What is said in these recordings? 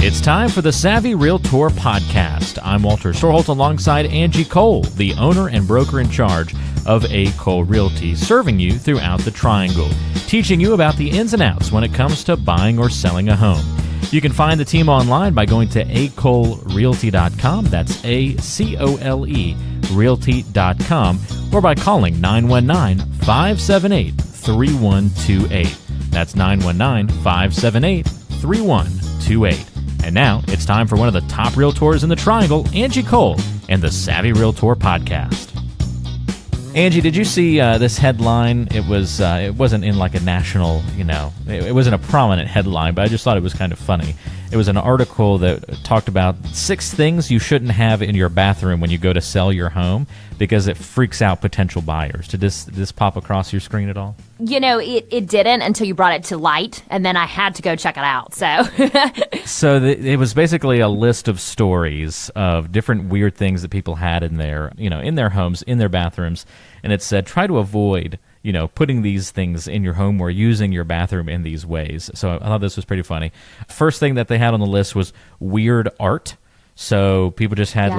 It's time for the Savvy Realtor Podcast. I'm Walter Storholt alongside Angie Cole, the owner and broker in charge of A. Cole Realty, serving you throughout the Triangle, teaching you about the ins and outs when it comes to buying or selling a home. You can find the team online by going to acolerealty.com. That's A-C-O-L-E realty.com, or by calling 919-578-3128. That's 919-578-3128. And now it's time for one of the top realtors in the Triangle, Angie Cole, and the Savvy Realtor Podcast. Angie, did you see this headline? It wasn't in like a national, it wasn't a prominent headline, but I just thought it was kind of funny. It was an article that talked about 6 things you shouldn't have in your bathroom when you go to sell your home because it freaks out potential buyers. Did this pop across your screen at all? It didn't until you brought it to light, and then I had to go check it out. So it was basically a list of stories of different weird things that people had in their homes, in their bathrooms, and it said try to avoid putting these things in your home or using your bathroom in these ways. So I thought this was pretty funny. First thing that they had on the list was weird art. So people just had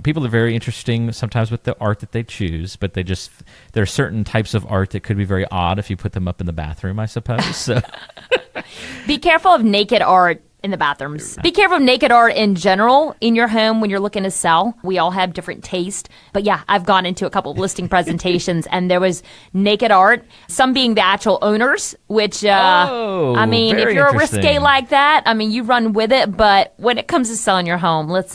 people are very interesting sometimes with the art that they choose, but there are certain types of art that could be very odd if you put them up in the bathroom, I suppose. So be careful of naked art in the bathrooms. Be careful of naked art in general in your home when you're looking to sell. We all have different taste. But yeah, I've gone into a couple of listing presentations and there was naked art, some being the actual owners, which, if you're a risque like that, you run with it. But when it comes to selling your home, let's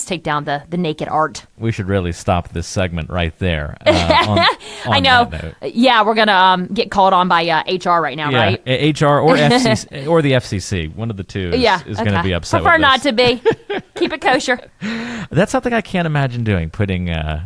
take down the naked art. We should really stop this segment right there. I know. Yeah, we're going to get called on by HR right now, right? HR or FCC, or the FCC, one of the two. Is going to be upset Prefer with not to be. Keep it kosher. That's something I can't imagine doing, putting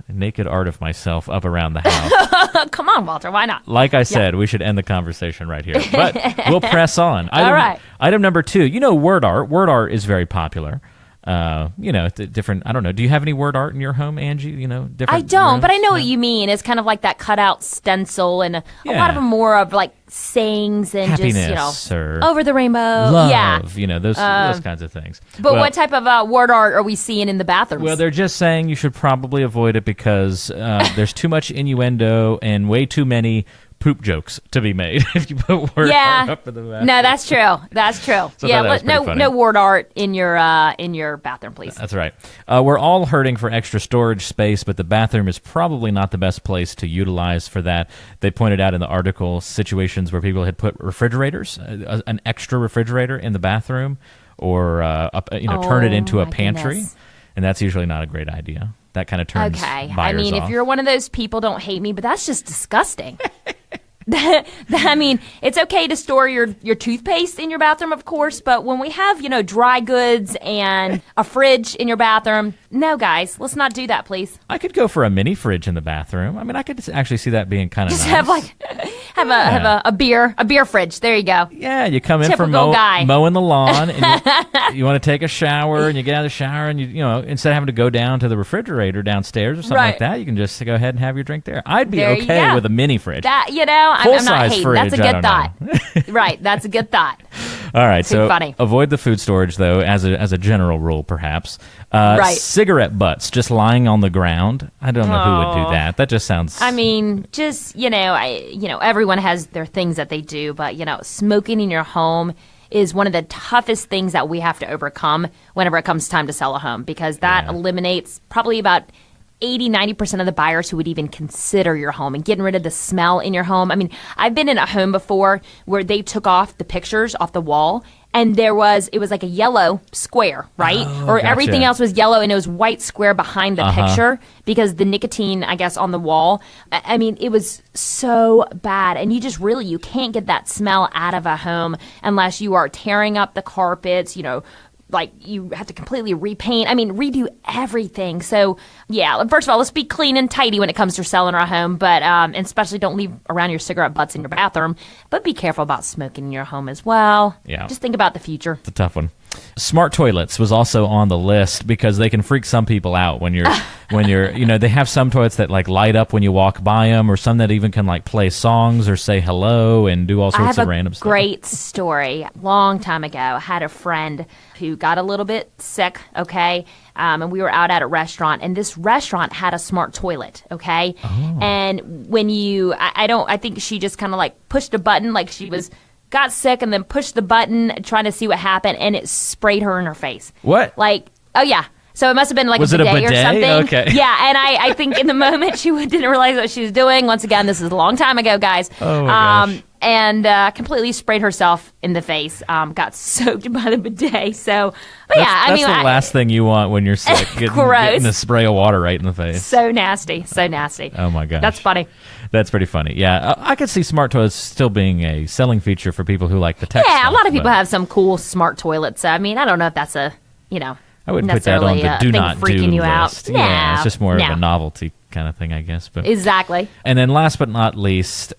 naked art of myself up around the house. Come on, Walter, why not? Like I said, we should end the conversation right here. But we'll press on. All right. Item number 2, word art. Word art is very popular. Different, I don't know. Do you have any word art in your home, Angie? Different I don't, rooms? but I know what you mean. It's kind of like that cutout stencil, and a lot of them more of like sayings and happiness, or over the rainbow. Love, those kinds of things. But what type of word art are we seeing in the bathrooms? Well, they're just saying you should probably avoid it because there's too much innuendo and way too many poop jokes to be made if you put word art up in the bathroom. No, that's true. That's true. So no word art in your bathroom, please. That's right. We're all hurting for extra storage space, but the bathroom is probably not the best place to utilize for that. They pointed out in the article situations where people had put refrigerators, an extra refrigerator in the bathroom, or turn it into a pantry, and that's usually not a great idea. That kind of turns buyers off. If you're one of those people, don't hate me, but that's just disgusting. It's okay to store your toothpaste in your bathroom, of course, but when we have, dry goods and a fridge in your bathroom, no, guys, let's not do that, please. I could go for a mini fridge in the bathroom. I could actually see that being kind of nice. Just have a beer fridge. There you go. Yeah, you come in from mowing the lawn, and you want to take a shower, and you get out of the shower, and you instead of having to go down to the refrigerator downstairs or something like that, you can just go ahead and have your drink there. I'd be okay with a mini fridge. I'm not hating. Fridge, that's a good thought. Right, that's a good thought. All right, so funny. Avoid the food storage, though, as a general rule, perhaps. Right. Cigarette butts just lying on the ground. I don't know who would do that. That just sounds... everyone has their things that they do, but, smoking in your home is one of the toughest things that we have to overcome whenever it comes time to sell a home, because that eliminates probably about 80-90% of the buyers who would even consider your home and getting rid of the smell in your home. I've been in a home before where they took off the pictures off the wall, and it was like a yellow square, right? Gotcha. Everything else was yellow, and it was white square behind the picture because the nicotine, I guess, on the wall. It was so bad, and you can't get that smell out of a home unless you are tearing up the carpets, like you have to completely repaint, redo everything. So yeah, first of all, let's be clean and tidy when it comes to selling our home, but and especially don't leave around your cigarette butts in your bathroom, but be careful about smoking in your home as well. Yeah. Just think about the future. It's a tough one. Smart toilets was also on the list because they can freak some people out when you're, they have some toilets that like light up when you walk by them, or some that even can like play songs or say hello and do all sorts of random stuff. I have a great story. Long time ago, I had a friend who got a little bit sick, okay? And we were out at a restaurant, and this restaurant had a smart toilet, okay? Oh. And when I think she just kind of like pushed a button, like she got sick and then pushed the button trying to see what happened, and it sprayed her in her face. What? Like, oh yeah. So it must have been like was a bidet, it a bidet or something. Okay. Yeah, and I think in the moment she didn't realize what she was doing. Once again, this is a long time ago, guys. Oh my gosh. And completely sprayed herself in the face. Got soaked by the bidet. So, but that's the last thing you want when you're sick. Getting a spray of water right in the face. So nasty. So nasty. Oh my gosh. That's funny. That's pretty funny. Yeah, I could see smart toilets still being a selling feature for people who like the tech stuff. Yeah, a lot of people have some cool smart toilets. I mean, I don't know if that's I wouldn't put that on the do not do freaking you list. Out. Yeah, it's just more of a novelty kind of thing, I guess. But exactly. And then last but not least,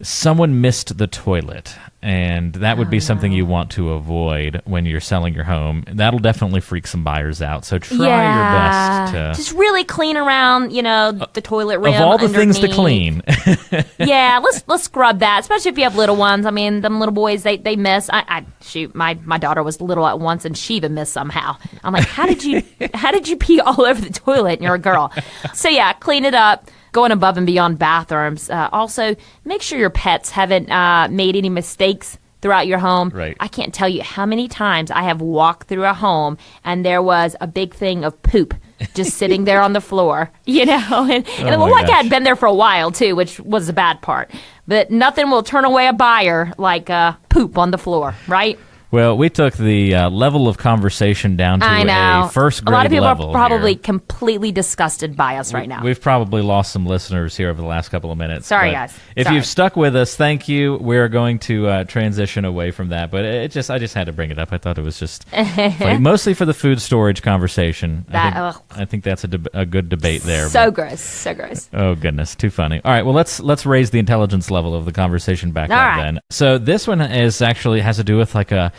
someone missed the toilet, and that would be something you want to avoid when you're selling your home. That'll definitely freak some buyers out. So try your best to just really clean around, the toilet rim. Of all the underneath. things to clean. Yeah, let's scrub that, especially if you have little ones. I mean, them little boys, they miss. My daughter was little at once, and she even missed somehow. I'm like, how did you pee all over the toilet? And you're a girl. So yeah, clean it up. Going above and beyond bathrooms. Also, make sure your pets haven't made any mistakes throughout your home. Right. I can't tell you how many times I have walked through a home and there was a big thing of poop just sitting there on the floor, and it looked like I had been there for a while too, which was the bad part. But nothing will turn away a buyer like poop on the floor, right? Well, we took the level of conversation down to a first grade level. A lot of people are probably here. Completely disgusted by us right now. We've probably lost some listeners here over the last couple of minutes. Sorry, guys. If you've stuck with us, thank you. We're going to transition away from that, but I just had to bring it up. I thought it was just funny. Mostly for the food storage conversation. I think that's a good debate there. So gross. Oh goodness, too funny. All right, well let's raise the intelligence level of the conversation back up then. So this one has to do with like a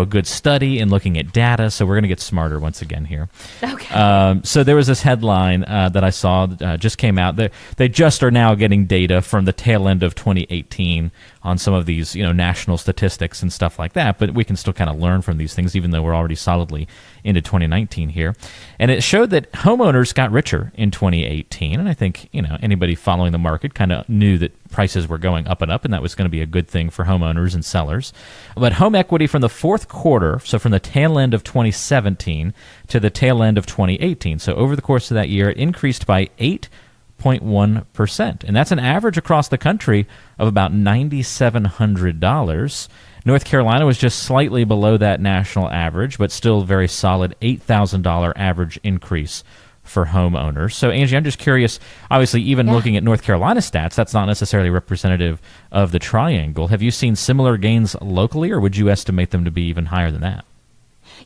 good study and looking at data. So we're going to get smarter once again here. Okay. So there was this headline that I saw just came out. They just are now getting data from the tail end of 2018 on some of these national statistics and stuff like that. But we can still kind of learn from these things, even though we're already solidly into 2019 here. And it showed that homeowners got richer in 2018. And I think anybody following the market kind of knew that prices were going up and up, and that was going to be a good thing for homeowners and sellers. But home equity from the fourth quarter, so from the tail end of 2017 to the tail end of 2018, so over the course of that year, it increased by 8.1%. And that's an average across the country of about $9,700. North Carolina was just slightly below that national average, but still a very solid $8,000 average increase for homeowners. So, Angie, I'm just curious, obviously, even looking at North Carolina stats, that's not necessarily representative of the triangle. Have you seen similar gains locally, or would you estimate them to be even higher than that?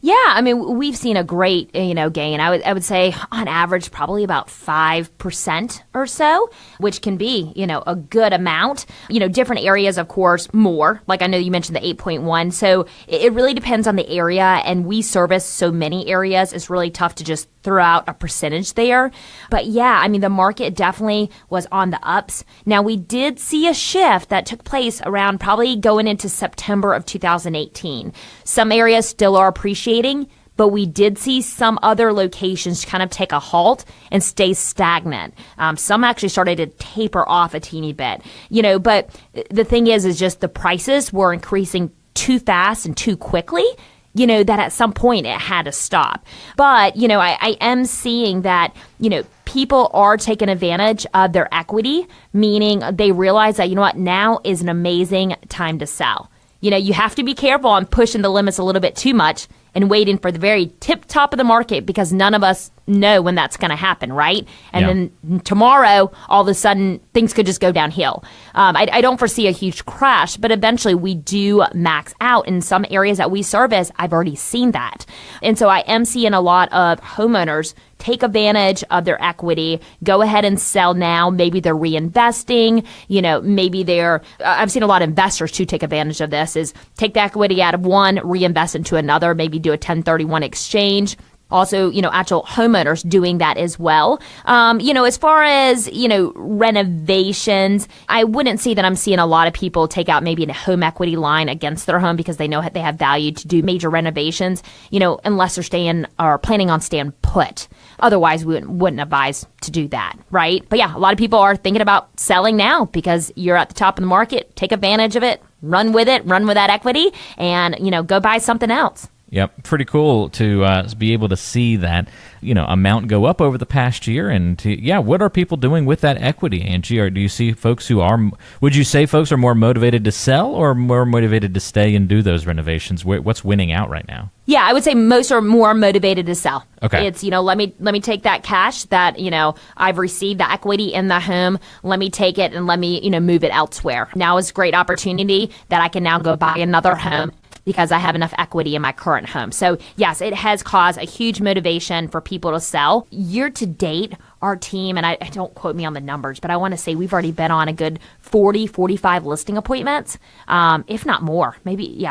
Yeah, I mean, we've seen a great, gain. I would say on average probably about 5% or so, which can be, a good amount. Different areas, of course, more. Like I know you mentioned the 8.1. So it really depends on the area, and we service so many areas. It's really tough to just throw out a percentage there. But yeah, I mean, the market definitely was on the ups. Now, we did see a shift that took place around probably going into September of 2018. Some areas still are appreciating, but we did see some other locations kind of take a halt and stay stagnant. Some actually started to taper off a teeny bit, but the thing is just the prices were increasing too fast and too quickly, that at some point it had to stop. But, I am seeing that, people are taking advantage of their equity, meaning they realize that, now is an amazing time to sell. You have to be careful on pushing the limits a little bit too much and waiting for the very tip top of the market because none of us know when that's going to happen, right? And then tomorrow, all of a sudden, things could just go downhill. I don't foresee a huge crash, but eventually we do max out. In some areas that we service, I've already seen that. And so I am seeing a lot of homeowners take advantage of their equity, go ahead and sell now. Maybe they're reinvesting, maybe I've seen a lot of investors too take advantage of this, is take the equity out of one, reinvest into another, maybe do a 1031 exchange. Also, actual homeowners doing that as well. As far as, renovations, I wouldn't say that I'm seeing a lot of people take out maybe a home equity line against their home because they know they have value to do major renovations, unless they're staying or planning on staying put. Otherwise, we wouldn't advise to do that, right? But yeah, a lot of people are thinking about selling now because you're at the top of the market. Take advantage of it, run with that equity, and, go buy something else. Yep, pretty cool to be able to see that, amount go up over the past year. And what are people doing with that equity, Angie? Or do you see folks would you say folks are more motivated to sell or more motivated to stay and do those renovations? What's winning out right now? Yeah, I would say most are more motivated to sell. Okay. It's, let me take that cash that, I've received, the equity in the home. Let me take it and let me, move it elsewhere. Now is a great opportunity that I can now go buy another home because I have enough equity in my current home. So yes, it has caused a huge motivation for people to sell. Year to date, our team, and I don't quote me on the numbers, but I want to say we've already been on a good 40, 45 listing appointments, if not more,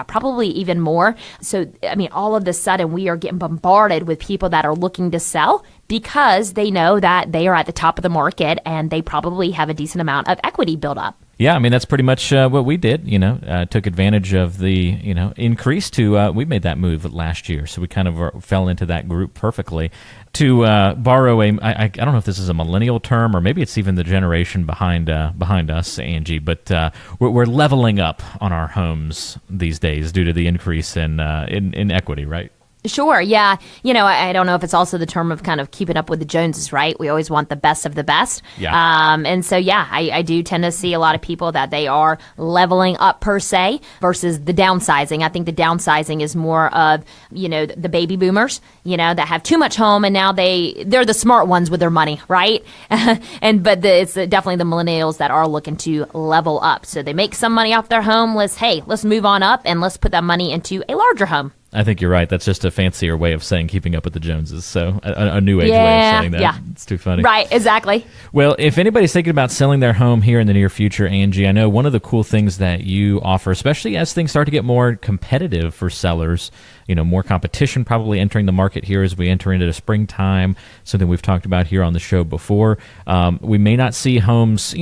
probably even more. So, all of a sudden we are getting bombarded with people that are looking to sell because they know that they are at the top of the market and they probably have a decent amount of equity built up. Yeah, that's pretty much what we did, took advantage of the, increase to, we made that move last year. So we kind of fell into that group perfectly. To borrow I don't know if this is a millennial term or maybe it's even the generation behind us, Angie, but we're leveling up on our homes these days due to the increase in equity, right? Sure, yeah. I don't know if it's also the term of kind of keeping up with the Joneses, right? We always want the best of the best. Yeah. And so, I do tend to see a lot of people that they are leveling up per se versus the downsizing. I think the downsizing is more of, the baby boomers, that have too much home and now they're the smart ones with their money, right? It's definitely the millennials that are looking to level up. So they make some money off their home. Let's move on up and let's put that money into a larger home. I think you're right. That's just a fancier way of saying keeping up with the Joneses. So a new age way of saying that. Yeah. It's too funny. Right, exactly. Well, if anybody's thinking about selling their home here in the near future, Angie, I know one of the cool things that you offer, especially as things start to get more competitive for sellers, more competition probably entering the market here as we enter into the springtime, something we've talked about here on the show before. We may not see homes,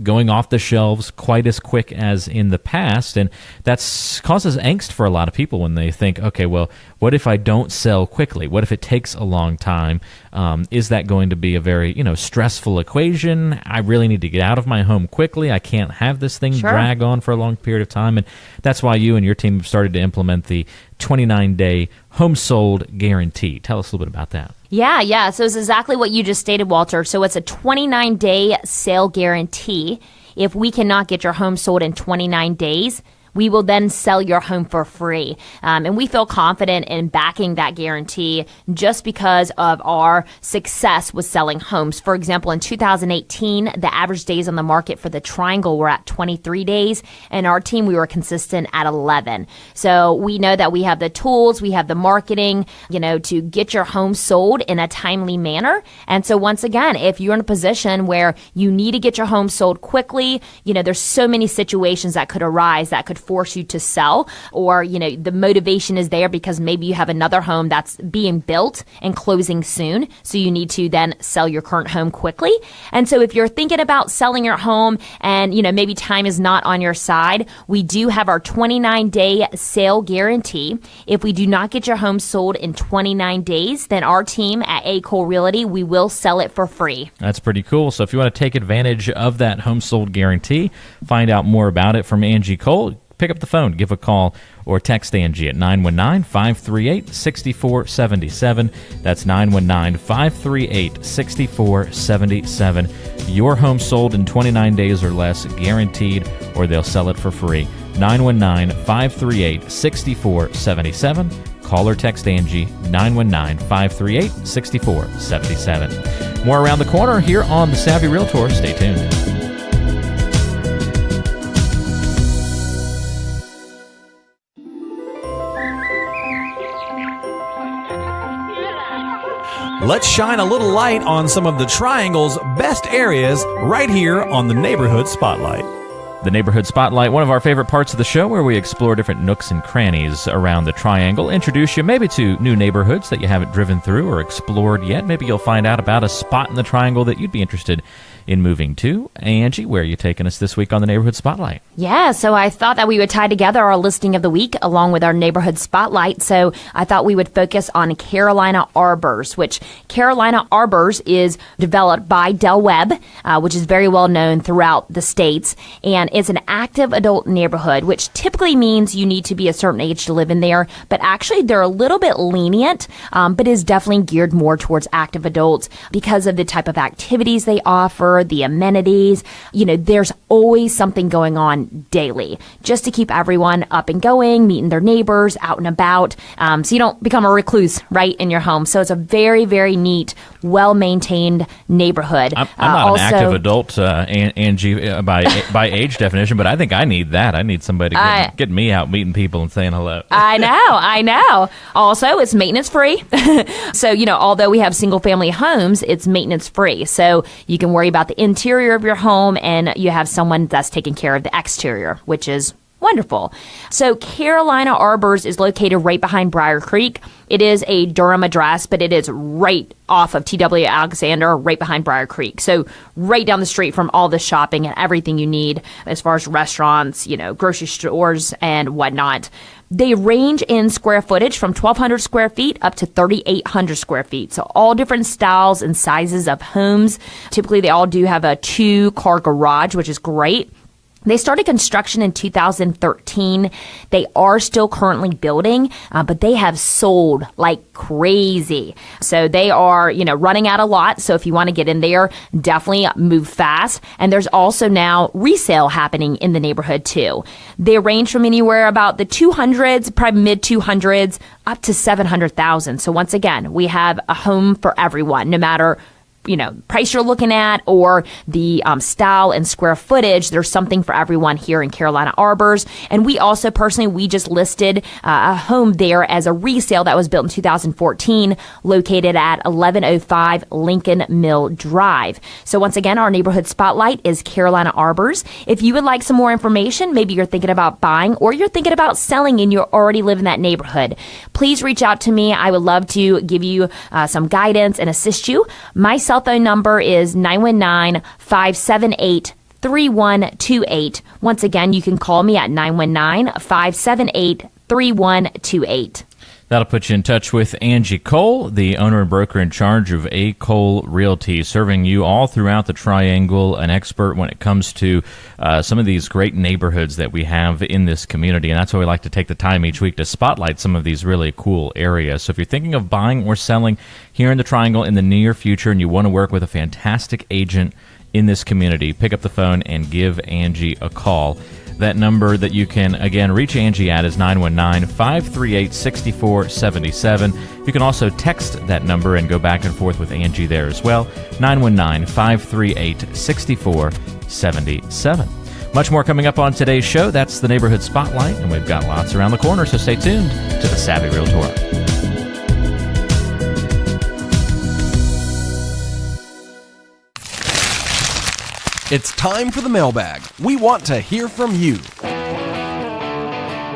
going off the shelves quite as quick as in the past, and that causes angst for a lot of people when they think, okay, well, what if I don't sell quickly? What if it takes a long time? Is that going to be a very, stressful equation? I really need to get out of my home quickly. I can't have this thing drag on for a long period of time, and that's why you and your team have started to implement the 29-day home sold guarantee. Tell us a little bit about that. Yeah. So it's exactly what you just stated, Walter. So it's a 29-day sale guarantee. If we cannot get your home sold in 29 days, we will then sell your home for free. And we feel confident in backing that guarantee just because of our success with selling homes. For example, in 2018, the average days on the market for the Triangle were at 23 days, and our team, we were consistent at 11. So we know that we have the tools, we have the marketing, to get your home sold in a timely manner. And so once again, if you're in a position where you need to get your home sold quickly, there's so many situations that could arise that could force you to sell, or the motivation is there because maybe you have another home that's being built and closing soon, so you need to then sell your current home quickly. And so if you're thinking about selling your home and maybe time is not on your side, we do have our 29-day sale guarantee. If we do not get your home sold in 29 days, then our team at A. Cole Realty, we will sell it for free. That's pretty cool. So if you want to take advantage of that home sold guarantee, find out more about it from Angie Cole, pick up the phone, give a call, or text Angie at 919-538-6477. That's 919-538-6477. Your home sold in 29 days or less, guaranteed, or they'll sell it for free. 919-538-6477. Call or text Angie, 919-538-6477. More around the corner here on The Savvy Realtor. Stay tuned. Let's shine a little light on some of the Triangle's best areas right here on the Neighborhood Spotlight. The Neighborhood Spotlight, one of our favorite parts of the show where we explore different nooks and crannies around the Triangle, introduce you maybe to new neighborhoods that you haven't driven through or explored yet. Maybe you'll find out about a spot in the Triangle that you'd be interested in moving to. Angie, where are you taking us this week on the Neighborhood Spotlight? Yeah, so I thought that we would tie together our listing of the week along with our Neighborhood Spotlight. So I thought we would focus on Carolina Arbors, which Carolina Arbors is developed by Del Webb, which is very well known throughout the states. And it's an active adult neighborhood, which typically means you need to be a certain age to live in there. But actually, they're a little bit lenient, but is definitely geared more towards active adults because of the type of activities they offer, the amenities. You know, there's always something going on daily just to keep everyone up and going, meeting their neighbors, out and about, so you don't become a recluse right in your home. So it's a very, very neat, well-maintained neighborhood. I'm not an active adult, Angie, by age definition, but I think I need that. I need somebody to get me out meeting people and saying hello. I know. Also, it's maintenance free. So, you know, although we have single-family homes, it's maintenance free. So you can worry about the interior of your home, and you have someone that's taking care of the exterior, which is wonderful. So Carolina Arbors is located right behind Briar Creek. It is a Durham address, but it is right off of T.W. Alexander, right behind Briar Creek. So right down the street from all the shopping and everything you need as far as restaurants, you know, grocery stores and whatnot. They range in square footage from 1,200 square feet up to 3,800 square feet. So all different styles and sizes of homes. Typically, they all do have a 2-car garage, which is great. They started construction in 2013. They are still currently building, but they have sold like crazy. So they are, you know, running out a lot. So if you want to get in there, definitely move fast. And there's also now resale happening in the neighborhood too. They range from anywhere about the 200s, probably mid 200s, up to 700,000. So once again, we have a home for everyone, no matter you know, price you're looking at or the style and square footage. There's something for everyone here in Carolina Arbors. And we also personally, we just listed a home there as a resale that was built in 2014, located at 1105 Lincoln Mill Drive. So once again, our neighborhood spotlight is Carolina Arbors. If you would like some more information, maybe you're thinking about buying or you're thinking about selling and you already live in that neighborhood, please reach out to me. I would love to give you some guidance and assist you. My cell phone number is 919-578-3128. Once again, you can call me at 919-578-3128. That'll put you in touch with Angie Cole, the owner and broker in charge of A. Cole Realty, serving you all throughout the Triangle, an expert when it comes to some of these great neighborhoods that we have in this community. And that's why we like to take the time each week to spotlight some of these really cool areas. So if you're thinking of buying or selling here in the Triangle in the near future and you want to work with a fantastic agent in this community, pick up the phone and give Angie a call. That number that you can, again, reach Angie at is 919-538-6477. You can also text that number and go back and forth with Angie there as well, 919-538-6477. Much more coming up on today's show. That's the Neighborhood Spotlight, and we've got lots around the corner, so stay tuned to The Savvy Realtor. It's time for the mailbag. We want to hear from you.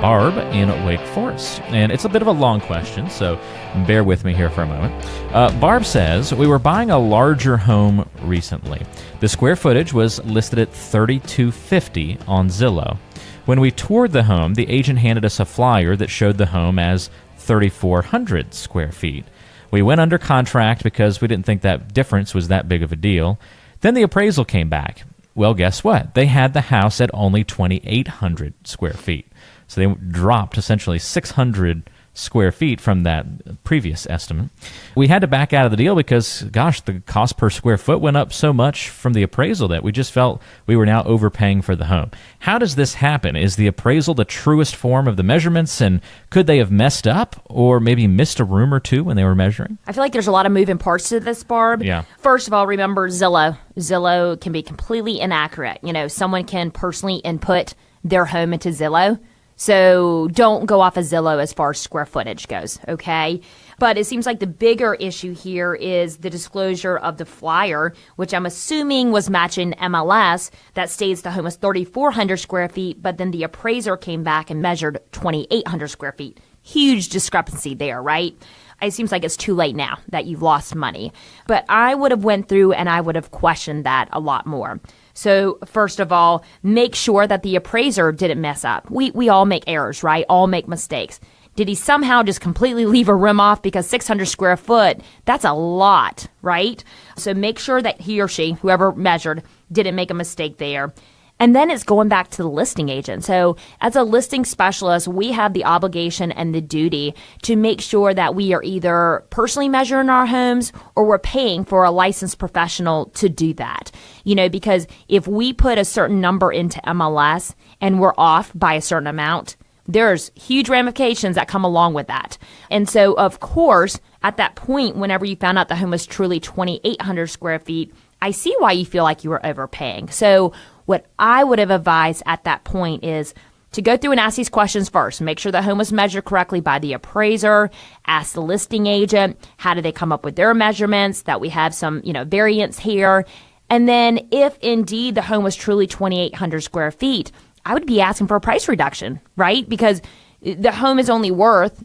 Barb in Wake Forest. And it's a bit of a long question, so bear with me here for a moment. Barb says, we were buying a larger home recently. The square footage was listed at $3,250 on Zillow. When we toured the home, the agent handed us a flyer that showed the home as 3,400 square feet. We went under contract because we didn't think that difference was that big of a deal. Then the appraisal came back. Well, guess what? They had the house at only 2,800 square feet. So they dropped essentially $600 square feet from that previous estimate. We had to back out of the deal because, gosh, the cost per square foot went up so much from the appraisal that we just felt we were now overpaying for the home. How does this happen? Is the appraisal the truest form of the measurements, and could they have messed up or maybe missed a room or two when they were measuring? I feel like there's a lot of moving parts to this, Barb. Yeah. First of all, remember Zillow. Zillow can be completely inaccurate. Someone can personally input their home into Zillow. So don't go off of Zillow as far as square footage goes, okay? But it seems like the bigger issue here is the disclosure of the flyer, which I'm assuming was matching MLS that states the home was 3,400 square feet, but then the appraiser came back and measured 2,800 square feet. Huge discrepancy there, right? It seems like it's too late now that you've lost money. But I would have went through and I would have questioned that a lot more. So first of all, make sure that the appraiser didn't mess up. We all make errors, right? All make mistakes. Did he somehow just completely leave a room off because 600 square foot, that's a lot, right? So make sure that he or she, whoever measured, didn't make a mistake there. And then it's going back to the listing agent. So as a listing specialist, we have the obligation and the duty to make sure that we are either personally measuring our homes or we're paying for a licensed professional to do that. Because if we put a certain number into MLS and we're off by a certain amount, there's huge ramifications that come along with that. And so, of course, at that point, whenever you found out the home was truly 2,800 square feet, I see why you feel like you were overpaying. So what I would have advised at that point is to go through and ask these questions first. Make sure the home was measured correctly by the appraiser. Ask the listing agent, how did they come up with their measurements, that we have some, variance here. And then if indeed the home was truly 2,800 square feet, I would be asking for a price reduction, right? Because the home is only worth,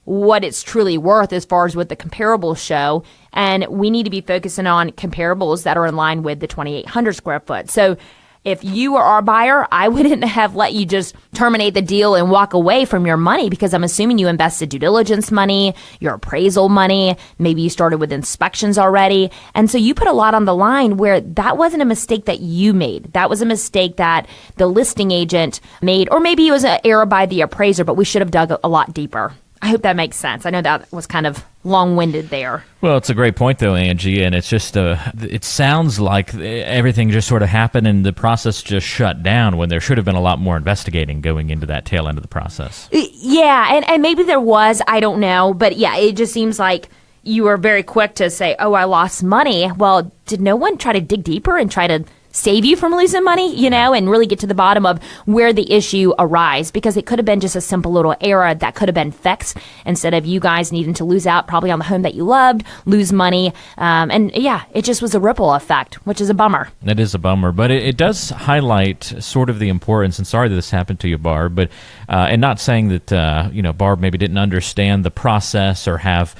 what it's truly worth as far as what the comparables show. And we need to be focusing on comparables that are in line with the 2,800 square foot. So if you were our buyer, I wouldn't have let you just terminate the deal and walk away from your money, because I'm assuming you invested due diligence money, your appraisal money, maybe you started with inspections already. And so you put a lot on the line where that wasn't a mistake that you made. That was a mistake that the listing agent made, or maybe it was an error by the appraiser, but we should have dug a lot deeper. I hope that makes sense. I know that was kind of long-winded there. Well, it's a great point, though, Angie, and it's just it sounds like everything just sort of happened and the process just shut down when there should have been a lot more investigating going into that tail end of the process. Yeah, and maybe there was, I don't know, but yeah, it just seems like you were very quick to say, oh, I lost money. Well, did no one try to dig deeper and try to save you from losing money, and really get to the bottom of where the issue arise? Because it could have been just a simple little error that could have been fixed instead of you guys needing to lose out probably on the home that you loved, lose money. And yeah, it just was a ripple effect, which is a bummer. It is a bummer, but it does highlight sort of the importance, and sorry that this happened to you, Barb, but and not saying that, Barb maybe didn't understand the process or have,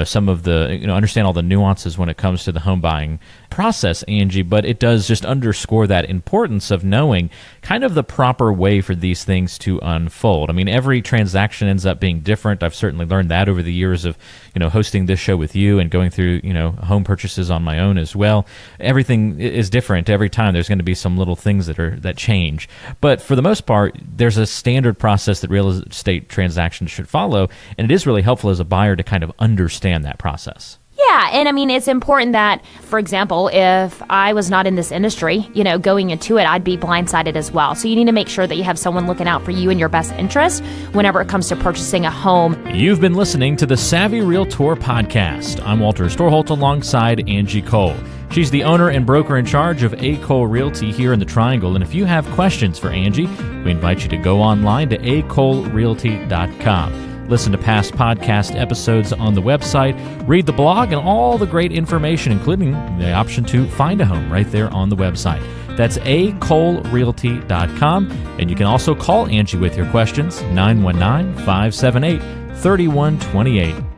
some of the, understand all the nuances when it comes to the home buying process, Angie, but it does just underscore that importance of knowing kind of the proper way for these things to unfold. I mean, every transaction ends up being different. I've certainly learned that over the years of, hosting this show with you and going through, home purchases on my own as well. Everything is different every time. There's going to be some little things that change. But for the most part, there's a standard process that real estate transactions should follow, and it is really helpful as a buyer to kind of understand that process. Yeah, and I mean, it's important that, for example, if I was not in this industry, going into it, I'd be blindsided as well. So you need to make sure that you have someone looking out for you and your best interest whenever it comes to purchasing a home. You've been listening to the Savvy Realtor podcast. I'm Walter Storholt alongside Angie Cole. She's the owner and broker in charge of A. Cole Realty here in the Triangle. And if you have questions for Angie, we invite you to go online to acolerealty.com. Listen to past podcast episodes on the website, read the blog, and all the great information, including the option to find a home right there on the website. That's acolerealty.com. And you can also call Angie with your questions, 919-578-3128.